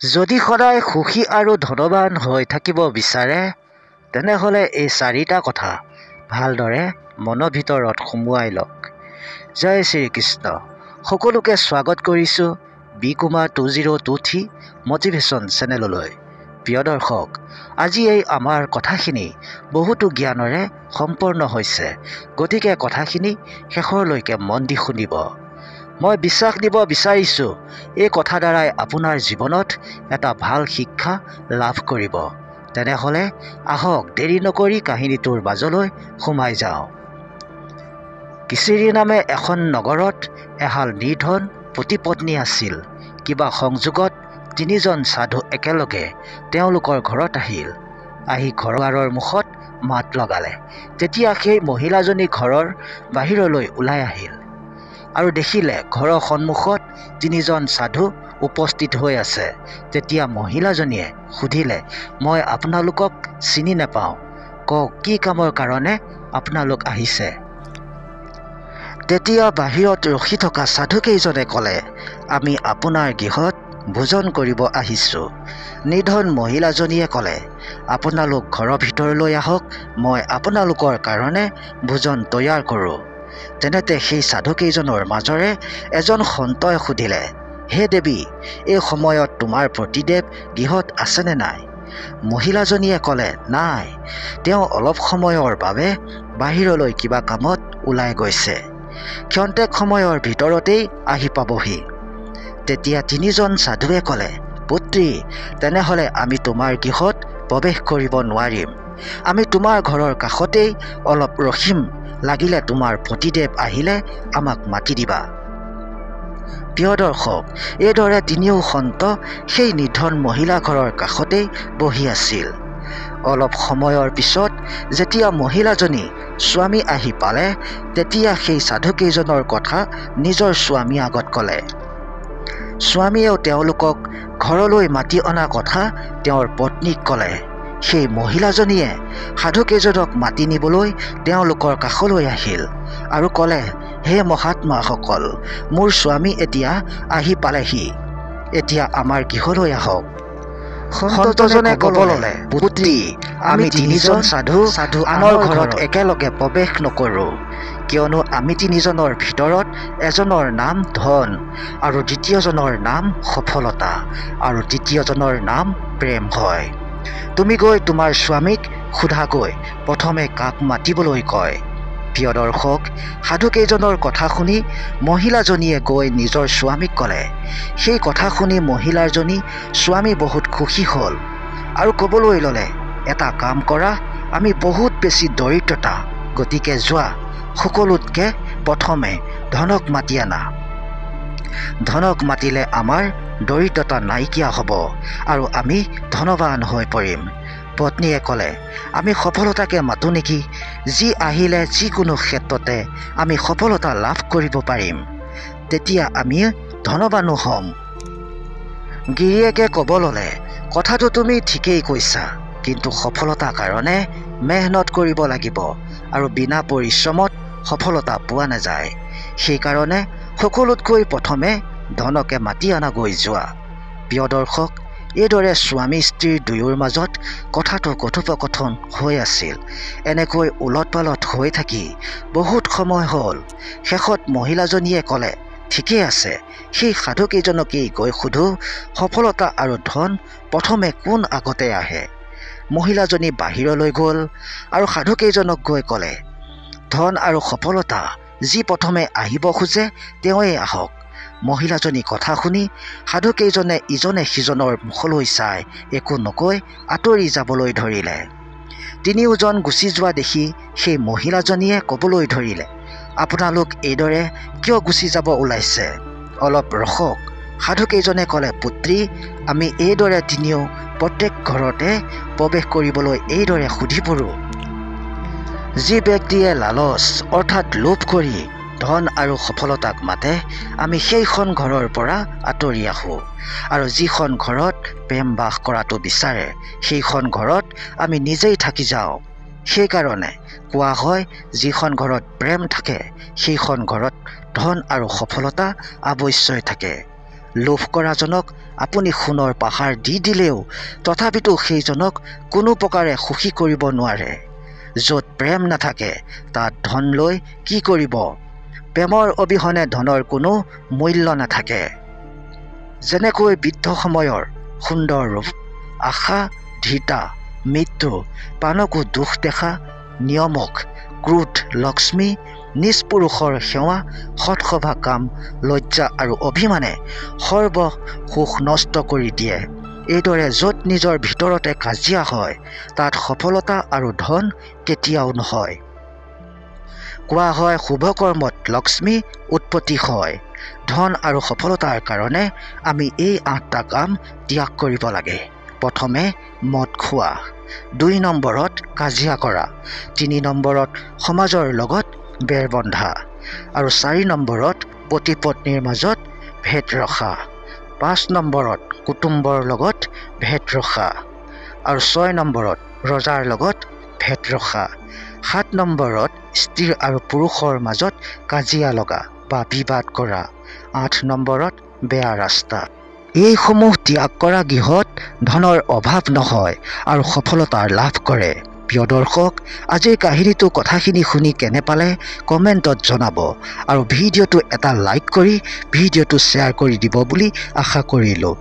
যদি সদায় সুখী আৰু ধনৱান হৈ থাকিব বিচাৰে তেনেহ'লে এই চাৰিটা কথা ভালদৰে মনৰ ভিতৰত সুমুৱাই লওক। জয় শ্ৰীকৃষ্ণ। সকলোকে স্বাগত কৰিছোঁ বি কুমাৰ 2023 মটিভেশ্যন চেনেললৈ। প্ৰিয় দৰ্শক, আজি এই আমাৰ কথাখিনি বহুতো জ্ঞানৰে সম্পন্ন হৈছে, গতিকে কথাখিনি শেষৰলৈকে মন দি শুনিব। মই বিশ্বাস দিব বিচাৰিছোঁ এই কথা দ্বাৰাই আপোনাৰ জীৱনত এটা ভাল শিক্ষা লাভ কৰিব। তেনেহ'লে আহক দেৰি নকৰি কাহিনীটোৰ মাজলৈ সোমাই যাওঁ। কিচিৰি নামে এখন নগৰত এহাল নিৰ্ধন পতি-পত্নী আছিল। কিবা সংযোগত তিনিজন সাধু একেলগে তেওঁলোকৰ ঘৰত আহিল। আহি ঘৰৰ মুখত মাত লগালে। তেতিয়া সেই মহিলাজনী ঘৰৰ বাহিৰলৈ ওলাই আহিল আৰু দেখিলে ঘৰৰ সন্মুখত তিনিজন সাধু উপস্থিত হৈ আছে। তেতিয়া মহিলাজনীয়ে সুধিলে, মই আপোনালোকক চিনি নাপাওঁ, কওক কি কামৰ কাৰণে আপোনালোক আহিছে? তেতিয়া বাহিৰত ৰখি থকা সাধুকেইজনে ক'লে, আমি আপোনাৰ গৃহত ভোজন কৰিব আহিছোঁ। নিৰ্ধন মহিলাজনীয়ে ক'লে, আপোনালোক ঘৰৰ ভিতৰলৈ আহক, মই আপোনালোকৰ কাৰণে ভোজন তৈয়াৰ কৰোঁ। তেনেতে সেই সাধুকেইজনৰ মাজৰে এজন সন্তই সুধিলে, হে দেৱী, এই সময়ত তোমাৰ প্ৰতিদেৱ গৃহত আছেনে নাই? মহিলাজনীয়ে ক'লে, নাই, তেওঁ অলপ সময়ৰ বাবে বাহিৰলৈ কিবা কামত ওলাই গৈছে, ক্ষন্তেক সময়ৰ ভিতৰতেই আহি পাবহি। তেতিয়া তিনিজন সাধুৱে ক'লে, পুত্ৰী, তেনেহ'লে আমি তোমাৰ গৃহত প্ৰৱেশ কৰিব নোৱাৰিম। আমি তোমাৰ ঘৰৰ কাষতেই অলপ ৰখিম, লাগিলে তোমাৰ পতিদেৱ আহিলে আমাক মাতি দিবা। প্ৰিয় দৰ্শক, এইদৰে তিনিও সন্ত সেই নিৰ্ধন মহিলা ঘৰৰ কাষতেই বহি আছিল। অলপ সময়ৰ পিছত যেতিয়া মহিলাজনী স্বামী আহি পালে, তেতিয়া সেই সাধুকেইজনৰ কথা নিজৰ স্বামীৰ আগত ক'লে। স্বামীয়েও তেওঁলোকক ঘৰলৈ মাতি অনা কথা তেওঁৰ পত্নীক ক'লে। সেই মহিলাজনীয়ে সাধুকেইজনক মাতি নিবলৈ তেওঁলোকৰ কাষলৈ আহিল আৰু ক'লে, হে মহাত্মাসকল, মোৰ স্বামী এতিয়া আহি পালেহি, এতিয়া আমাৰ গৃহলৈ আহক। সন্তজনে ক'ব ল'লে, পুত্ৰী, আমি তিনিজন সাধু আনৰ ঘৰত একেলগে প্ৰৱেশ নকৰোঁ, কিয়নো আমি তিনিজনৰ ভিতৰত এজনৰ নাম ধন আৰু দ্বিতীয়জনৰ নাম সফলতা আৰু তৃতীয়জনৰ নাম প্ৰেম হয়। তুমি গৈ তোমাৰ স্বামীক সোধাগৈ প্ৰথমে কাক মাতিবলৈ কয়। প্ৰিয় দৰ্শক, সাধুকেইজনৰ কথা শুনি মহিলাজনীয়ে গৈ নিজৰ স্বামীক ক'লে। সেই কথা শুনি মহিলাজনী স্বামী বহুত সুখী হ'ল আৰু ক'বলৈ ল'লে, এটা কাম কৰা, আমি বহুত বেছি দৰিদ্ৰতা, গতিকে যোৱা, সকলোতকৈ প্ৰথমে ধনক মাতি আনা। ধনক মাতিলে আমাৰ দৰিদ্ৰতা নাইকিয়া হ'ব আৰু আমি ধনৱান হৈ পৰিম। পত্নীয়ে ক'লে, আমি সফলতাকে মাতোঁ নেকি? যি আহিলে যিকোনো ক্ষেত্ৰতে আমি সফলতা লাভ কৰিব পাৰিম, তেতিয়া আমি ধনৱানো হ'ম। গিৰিয়েকে ক'ব ল'লে, কথাটো তুমি ঠিকেই কৈছা, কিন্তু সফলতাৰ কাৰণে মেহনত কৰিব লাগিব আৰু বিনা পৰিশ্ৰমত সফলতা পোৱা নাযায়। সেইকাৰণে সকলোতকৈ প্ৰথমে ধনকে মাতি অনাগৈ যোৱা। প্ৰিয় দৰ্শক, এইদৰে স্বামী স্ত্ৰীৰ দুয়োৰ মাজত কথাটো কথোপকথন হৈ আছিল। এনেকৈ ওলট পালট হৈ থাকি বহুত সময় হ'ল। শেষত মহিলাজনীয়ে ক'লে, ঠিকেই আছে, সেই সাধুকেইজনকেই গৈ সোধোঁ, সফলতা আৰু ধন প্ৰথমে কোন আগতে আহে। মহিলাজনী বাহিৰলৈ গ'ল আৰু সাধুকেইজনক গৈ ক'লে, ধন আৰু সফলতা যি প্ৰথমে আহিব খোজে তেওঁৱেই আহক। মহিলাজনী কথা শুনি সাধুকেইজনে ইজনে সিজনৰ মুখলৈ চাই একো নকৈ আঁতৰি যাবলৈ ধৰিলে। তিনিওজন গুচি যোৱা দেখি সেই মহিলাজনীয়ে ক'বলৈ ধৰিলে, আপোনালোক এইদৰে কিয় গুচি যাব ওলাইছে? অলপ ৰখক। সাধুকেইজনে ক'লে, পুত্ৰী, আমি এইদৰে তিনিও প্ৰত্যেক ঘৰতে প্ৰৱেশ কৰিবলৈ এইদৰে সুধি ফুৰোঁ। যি ব্যক্তিয়ে লালচ অৰ্থাৎ লোভ কৰি ধন আৰু সফলতাক মাতে, আমি সেইখন ঘৰৰ পৰা আঁতৰি আহোঁ, আৰু যিখন ঘৰত প্ৰেম বাস কৰাটো বিচাৰে সেইখন ঘৰত আমি নিজেই থাকি যাওঁ। সেইকাৰণে কোৱা হয়, যিখন ঘৰত প্ৰেম থাকে সেইখন ঘৰত ধন আৰু সফলতা অৱশ্যই থাকে। লোভ কৰাজনক আপুনি সোণৰ পাহাৰ দি দিলেও তথাপিতো সেইজনক কোনো প্ৰকাৰে সুখী কৰিব নোৱাৰে। য'ত প্ৰেম নাথাকে তাত ধন লৈ কি কৰিব? প্ৰেমৰ অবিহনে ধনৰ কোনো মূল্য নাথাকে। যেনেকৈ বৃদ্ধ সময়ৰ সুন্দৰ ৰূপ, আশা, ধীৰতা, মৃত্যু, প্ৰাণকো দুখ দেখা, নিয়মক, ক্ৰোধ, লক্ষ্মী, নিজ পুৰুষৰ সেৱা, সৎসভা কাম, লজ্জা আৰু অভিমানে সৰ্ব সুখ নষ্ট কৰি দিয়ে। এইদৰে য'ত নিজৰ ভিতৰতে কাজিয়া হয় তাত সফলতা আৰু ধন কেতিয়াও নহয়। কোৱা হয় শুভ কৰ্মত লক্ষ্মী উৎপত্তি হয়। ধন আৰু সফলতাৰ কাৰণে আমি এই 8টা কাম ত্যাগ কৰিব লাগে। প্ৰথমে মদ খোৱা, 2 নম্বৰত কাজিয়া কৰা, 3 নম্বৰত সমাজৰ লগত বেৰ বন্ধা আৰু 4 নম্বৰত পতি পত্নীৰ মাজত ভেদ ৰখা, 5 নম্বৰত কুটুম্বৰ লগত ভেদ ৰখা আৰু 6 নম্বৰত ৰজাৰ লগত ভেদ ৰখা, 7 নম্বৰত স্ত্ৰী আৰু পুৰুষৰ মাজত কাজিয়া লগা বা বিবাদ কৰা, 8 নম্বৰত বেয়া ৰাস্তা। এইসমূহ ত্যাগ কৰা গৃহত ধনৰ অভাৱ নহয় আৰু সফলতাৰ লাভ কৰে। প্ৰিয় দৰ্শক, আজিৰ কাহিনীটো কথাখিনি শুনি কেনে পালে কমেণ্টত জনাব আৰু ভিডিঅ'টো এটা লাইক কৰি ভিডিঅ'টো শ্বেয়াৰ কৰি দিব বুলি আশা কৰিলোঁ।